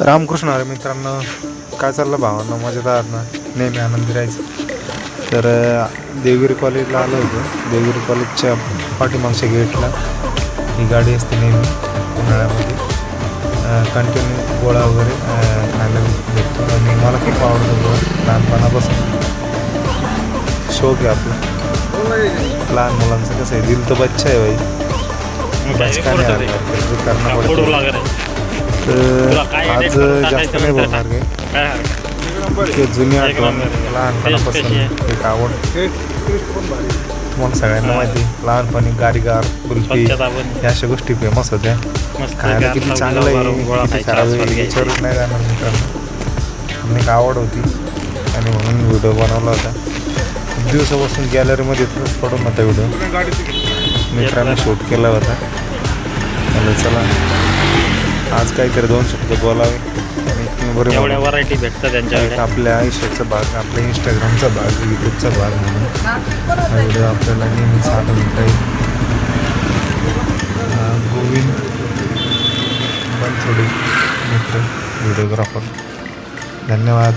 रामकृष्ण हरी मित्रांनो, काय चाललं भावांनो? मजेदार ना? नेहमी आनंदी राहायचं. तर देवगिरी कॉलेजला आलो होतो. देवगिरी कॉलेजच्या पाठीमागच्या गेटला ही गाडी असते नेहमी उन्हाळ्यामध्ये. कंटिन्यू गोळा वगैरे खायला भेटतो आणि मला खूप आवडतं गोळा लहानपणापासून. शौक आहे आपलं. लहान मुलांचं कसं आहे, दिल तर बच्चा आहे भाई, करणं पडतं. तर आज जास्त नाही बोलणार काही, जुनी आठवण लहानपणापासून एक आवड. तुम्हाला सगळ्यांना माहिती, लहानपणी गारीगार कुल्फी ह्या अशा गोष्टी फेमस होत्या. खायला किती चांगलं आहे, किती खराब आहे विचारूच नाही जाणार मित्रांनो. एक आवड होती आणि म्हणून व्हिडिओ बनवला होता. खूप दिवसापासून गॅलरीमध्ये इथंच पडून होता व्हिडिओ. मित्रांनी शूट केला होता. मला चला आज काहीतरी 2 शब्द बोलावे आणि बरोबर एवढ्या व्हरायटी भेटतात त्यांच्याकडे. आपल्या आयुष्याचा भाग, आपल्या इंस्टाग्रामचा भाग, यूट्यूबचा भाग म्हणून हा व्हिडिओ आपल्याला नेहमीच आठवत राहील. गोविंद बनसोडे मित्र व्हिडिओग्राफर, धन्यवाद.